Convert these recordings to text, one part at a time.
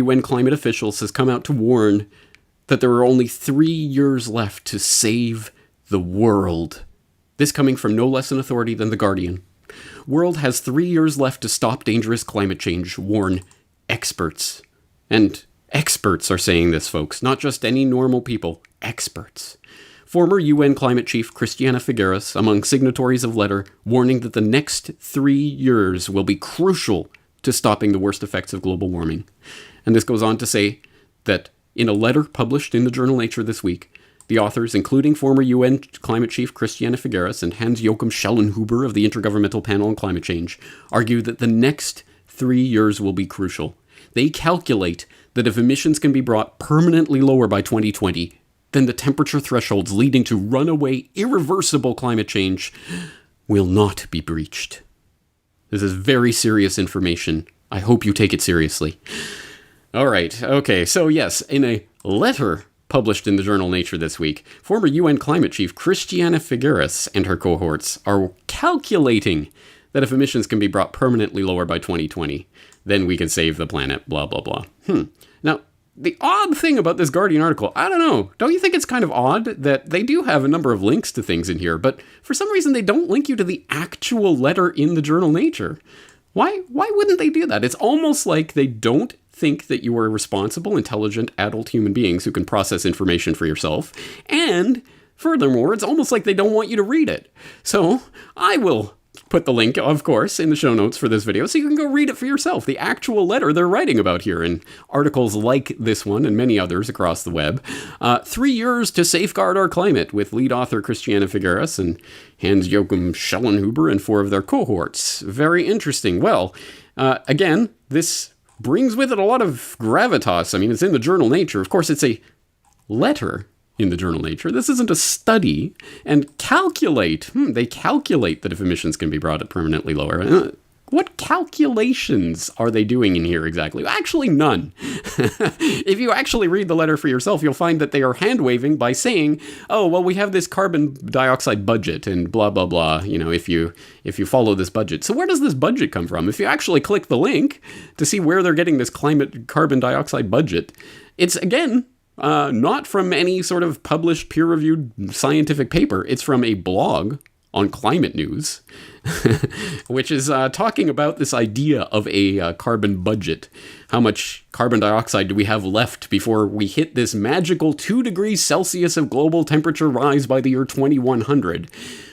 UN climate officials has come out to warn that there are only 3 years left to save the world. This coming from no less an authority than The Guardian. World has 3 years left to stop dangerous climate change, warn experts. And experts are saying this, folks, not just any normal people, experts. Former UN climate chief Christiana Figueres, among signatories of letter, warning that the next 3 years will be crucial to stopping the worst effects of global warming. And this goes on to say that in a letter published in the journal Nature this week, the authors, including former UN climate chief Christiana Figueres and Hans-Joachim Schellenhuber of the Intergovernmental Panel on Climate Change, argue that the next 3 years will be crucial. They calculate that if emissions can be brought permanently lower by 2020, then the temperature thresholds leading to runaway, irreversible climate change will not be breached. This is very serious information. I hope you take it seriously. All right, okay, so yes, in a letter published in the journal Nature this week, former UN climate chief Christiana Figueres and her cohorts are calculating that if emissions can be brought permanently lower by 2020, then we can save the planet, blah, blah, blah. Now, the odd thing about this Guardian article, I don't know, don't you think it's kind of odd that they do have a number of links to things in here, but for some reason they don't link you to the actual letter in the journal Nature? Why wouldn't they do that? It's almost like they don't think that you are responsible, intelligent, adult human beings who can process information for yourself, and furthermore, it's almost like they don't want you to read it. So I will put the link, of course, in the show notes for this video so you can go read it for yourself, the actual letter they're writing about here in articles like this one and many others across the web. 3 years to safeguard our climate, with lead author Christiana Figueres and Hans-Joachim Schellenhuber and 4 of their cohorts. Very interesting. Well, again, this brings with it a lot of gravitas. I mean, it's in the journal Nature. Of course, it's a letter in the journal Nature. This isn't a study. And they calculate that if emissions can be brought permanently lower. What calculations are they doing in here exactly? Actually, none. If you actually read the letter for yourself, you'll find that they are hand-waving by saying, oh, well, we have this carbon dioxide budget and blah, blah, blah, if you follow this budget. So where does this budget come from? If you actually click the link to see where they're getting this carbon dioxide budget, it's, again, not from any sort of published peer-reviewed scientific paper. It's from a blog on Climate News, which is talking about this idea of a carbon budget. How much carbon dioxide do we have left before we hit this magical 2 degrees Celsius of global temperature rise by the year 2100,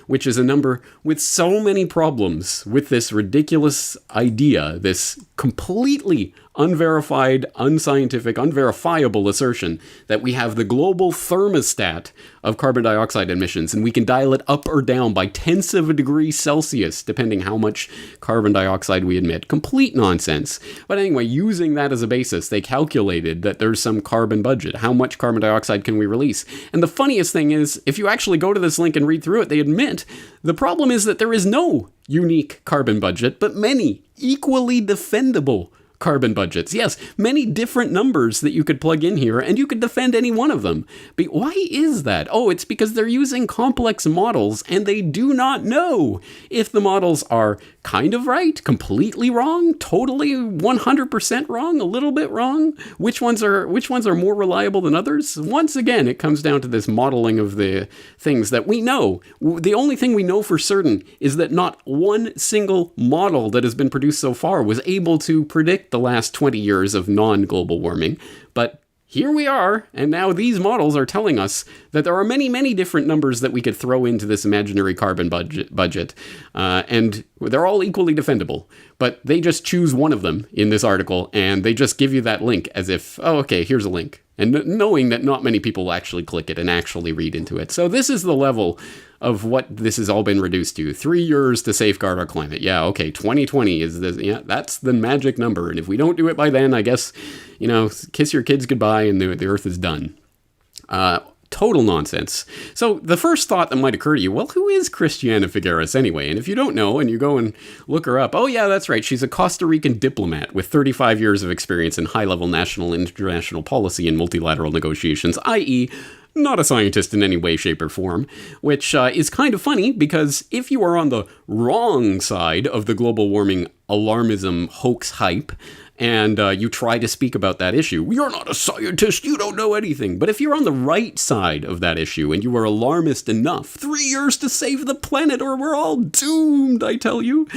which is a number with so many problems with this ridiculous idea, this completely unverified, unscientific, unverifiable assertion that we have the global thermostat of carbon dioxide emissions, and we can dial it up or down by tenths of a degree Celsius, depending how much carbon dioxide we emit. Complete nonsense. But anyway, using that as a basis, they calculated that there's some carbon budget. How much carbon dioxide can we release? And the funniest thing is, if you actually go to this link and read through it, they admit the problem is that there is no unique carbon budget, but many equally defendable carbon budgets. Yes, many different numbers that you could plug in here, and you could defend any one of them. But why is that? Oh, it's because they're using complex models, and they do not know if the models are kind of right, completely wrong, totally 100% wrong, a little bit wrong. Which ones are more reliable than others? Once again, it comes down to this modeling of the things that we know. The only thing we know for certain is that not one single model that has been produced so far was able to predict the last 20 years of non-global warming. But here we are, and now these models are telling us that there are many, many different numbers that we could throw into this imaginary carbon budget, and they're all equally defendable. But they just choose one of them in this article, and they just give you that link as if, oh, okay, here's a link. And knowing that not many people actually click it and actually read into it. So this is the level of what this has all been reduced to. 3 years to safeguard our climate. Yeah, okay, 2020 is this. Yeah, that's the magic number. And if we don't do it by then, I guess, kiss your kids goodbye and the Earth is done. Total nonsense. So the first thought that might occur to you, well, who is Christiana Figueres anyway? And if you don't know and you go and look her up, oh yeah, that's right. She's a Costa Rican diplomat with 35 years of experience in high-level national and international policy and multilateral negotiations, i.e., not a scientist in any way, shape, or form, which is kind of funny because if you are on the wrong side of the global warming alarmism hoax hype, and you try to speak about that issue, you're not a scientist, you don't know anything. But if you're on the right side of that issue and you are alarmist enough, 3 years to save the planet or we're all doomed, I tell you,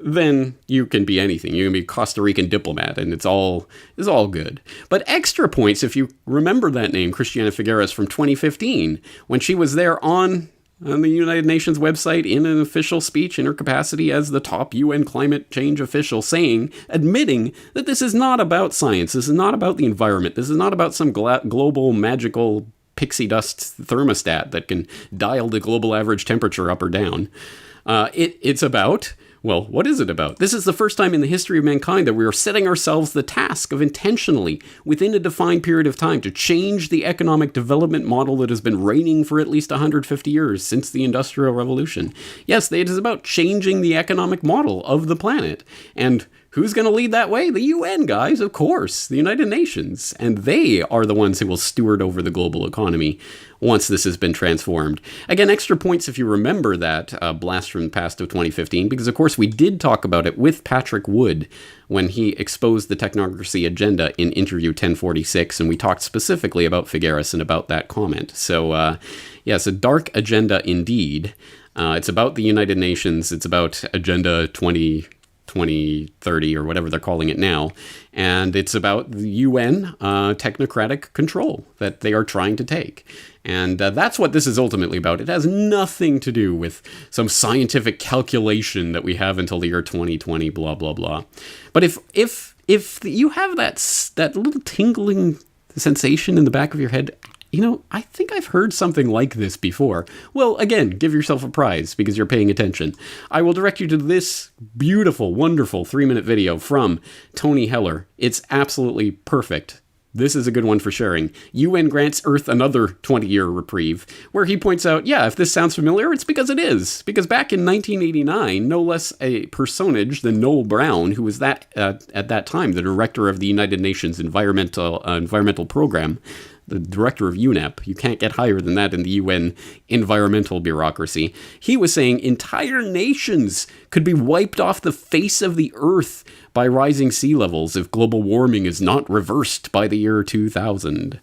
then you can be anything. You can be a Costa Rican diplomat, and it's all good. But extra points if you remember that name, Christiana Figueres, from 2015, when she was there on the United Nations website in an official speech in her capacity as the top UN climate change official, admitting that this is not about science, this is not about the environment, this is not about some global magical pixie dust thermostat that can dial the global average temperature up or down. It's about... Well, what is it about? This is the first time in the history of mankind that we are setting ourselves the task of intentionally, within a defined period of time, to change the economic development model that has been reigning for at least 150 years since the Industrial Revolution. Yes, it is about changing the economic model of the planet. And who's going to lead that way? The UN, guys, of course, the United Nations. And they are the ones who will steward over the global economy once this has been transformed. Again, extra points if you remember that blast from the past of 2015, because of course we did talk about it with Patrick Wood when he exposed the technocracy agenda in interview 1046, and we talked specifically about Figueres and about that comment. So, yes, a dark agenda indeed. It's about the United Nations. It's about Agenda 2030 or whatever they're calling it now. And it's about the UN technocratic control that they are trying to take. And that's what this is ultimately about. It has nothing to do with some scientific calculation that we have until the year 2020, blah, blah, blah. But if you have that little tingling sensation in the back of your head, I think I've heard something like this before. Well, again, give yourself a prize because you're paying attention. I will direct you to this beautiful, wonderful 3-minute video from Tony Heller. It's absolutely perfect. This is a good one for sharing. UN grants Earth another 20-year reprieve, where he points out, yeah, if this sounds familiar, it's because it is. Because back in 1989, no less a personage than Noel Brown, who was at that time the director of the United Nations Environmental Program, the director of UNEP, you can't get higher than that in the UN environmental bureaucracy, he was saying entire nations could be wiped off the face of the earth by rising sea levels if global warming is not reversed by the year 2000.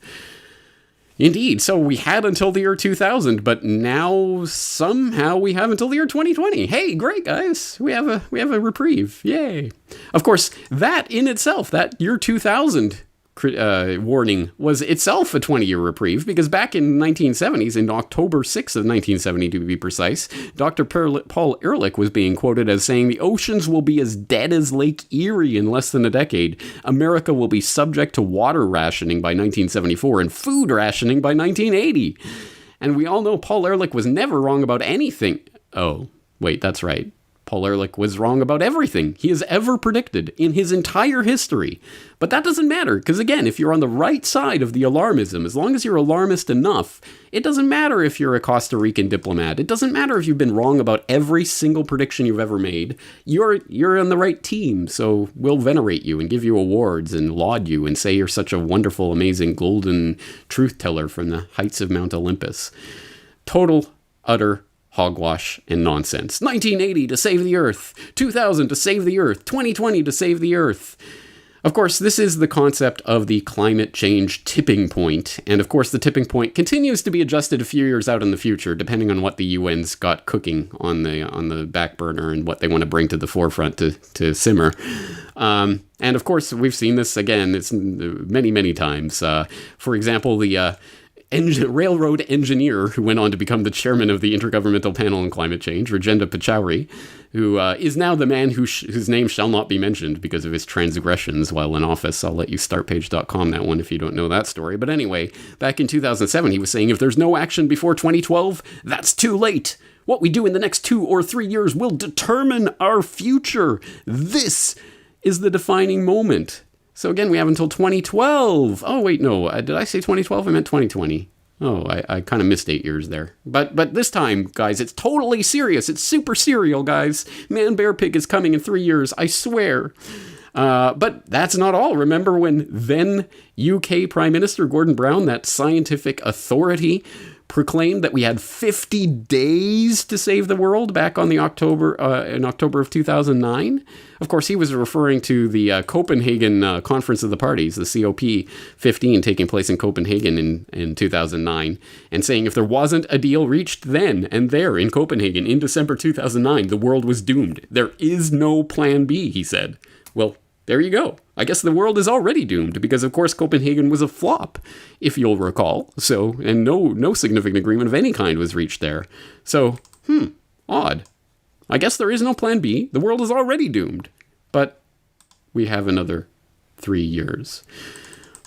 Indeed, so we had until the year 2000, but now somehow we have until the year 2020. Hey, great guys, we have a reprieve, yay! Of course, that in itself, that year 2000 warning was itself a 20-year reprieve, because back in the 1970s, in October 6th of 1970 to be precise, Dr. Paul Ehrlich was being quoted as saying, "The oceans will be as dead as Lake Erie in less than a decade. America will be subject to water rationing by 1974 and food rationing by 1980. And we all know Paul Ehrlich was never wrong about anything. Oh, wait, that's right. Paul Ehrlich was wrong about everything he has ever predicted in his entire history. But that doesn't matter, because again, if you're on the right side of the alarmism, as long as you're alarmist enough, it doesn't matter if you're a Costa Rican diplomat. It doesn't matter if you've been wrong about every single prediction you've ever made. You're on the right team, so we'll venerate you and give you awards and laud you and say you're such a wonderful, amazing, golden truth teller from the heights of Mount Olympus. Total, utter hogwash and nonsense. 1980 to save the Earth, 2000 to save the Earth, 2020 to save the Earth. Of course, this is the concept of the climate change tipping point, and of course the tipping point continues to be adjusted a few years out in the future, depending on what the UN's got cooking on the back burner and what they want to bring to the forefront to simmer. And of course, we've seen this again, it's many, many times. For example, the railroad engineer who went on to become the chairman of the Intergovernmental Panel on Climate Change, Rajendra Pachauri, who is now the man whose name shall not be mentioned because of his transgressions while in office. I'll let you startpage.com that one if you don't know that story. But anyway, back in 2007, he was saying if there's no action before 2012, that's too late. What we do in the next 2 or 3 years will determine our future. This is the defining moment. So again, we have until 2012. Oh, wait, no. Did I say 2012? I meant 2020. Oh, I kind of missed 8 years there. But this time, guys, it's totally serious. It's super serial, guys. Man Bear Pig is coming in 3 years, I swear. But that's not all. Remember when then UK Prime Minister Gordon Brown, that scientific authority, proclaimed that we had 50 days to save the world back on in October of 2009. Of course, he was referring to the Copenhagen Conference of the Parties, the COP15, taking place in Copenhagen in 2009, and saying if there wasn't a deal reached then and there in Copenhagen in December 2009, the world was doomed. There is no plan B, he said. Well, there you go. I guess the world is already doomed because, of course, Copenhagen was a flop, if you'll recall. So, and no significant agreement of any kind was reached there. So, odd. I guess there is no plan B. The world is already doomed. But we have another 3 years.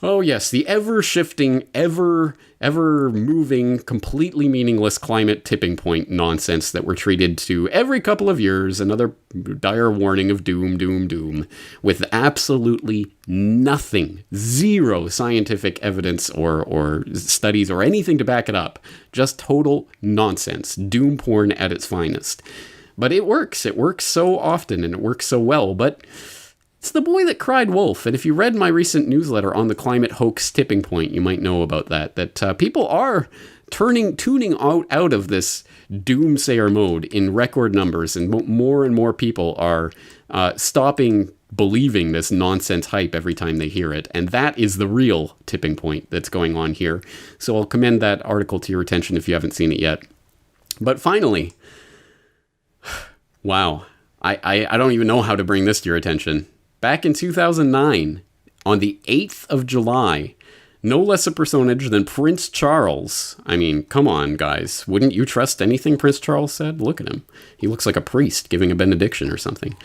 Oh, yes, the ever-shifting, ever-moving, completely meaningless climate tipping point nonsense that we're treated to every couple of years, another dire warning of doom, doom, doom, with absolutely nothing, zero scientific evidence or studies or anything to back it up, just total nonsense, doom porn at its finest. But it works so often, and it works so well, but it's the boy that cried wolf. And if you read my recent newsletter on the climate hoax tipping point, you might know about that people are tuning out of this doomsayer mode in record numbers, and more people are stopping believing this nonsense hype every time they hear it. And that is the real tipping point that's going on here. So I'll commend that article to your attention if you haven't seen it yet. But finally, wow, I don't even know how to bring this to your attention. Back in 2009, on the 8th of July, no less a personage than Prince Charles. I mean, come on, guys. Wouldn't you trust anything Prince Charles said? Look at him. He looks like a priest giving a benediction or something.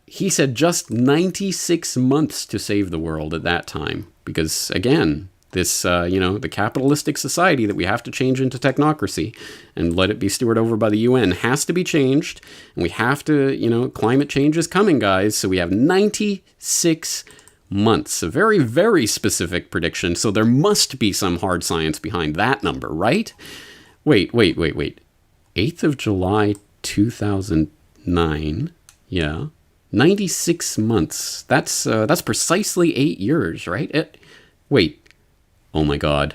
He said just 96 months to save the world at that time. Because, again, this, the capitalistic society that we have to change into technocracy and let it be stewarded over by the UN has to be changed. And we have to, climate change is coming, guys. So we have 96 months, a very, very specific prediction. So there must be some hard science behind that number, right? Wait. 8th of July, 2009. Yeah. 96 months. That's precisely 8 years, right? Wait. Oh my God.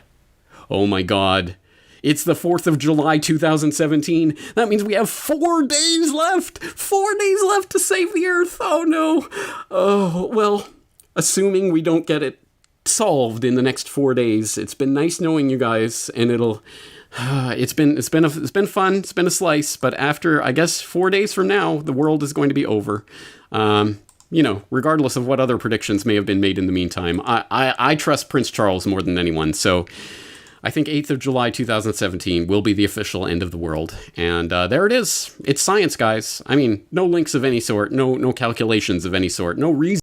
It's the 4th of July, 2017. That means we have 4 days left. 4 days left to save the Earth. Oh no. Oh, well, assuming we don't get it solved in the next 4 days. It's been nice knowing you guys, and it's been fun. It's been a slice, but after, I guess, 4 days from now, the world is going to be over. Regardless of what other predictions may have been made in the meantime, I trust Prince Charles more than anyone. So I think 8th of July, 2017 will be the official end of the world. And there it is. It's science, guys. I mean, no links of any sort, no calculations of any sort, no reason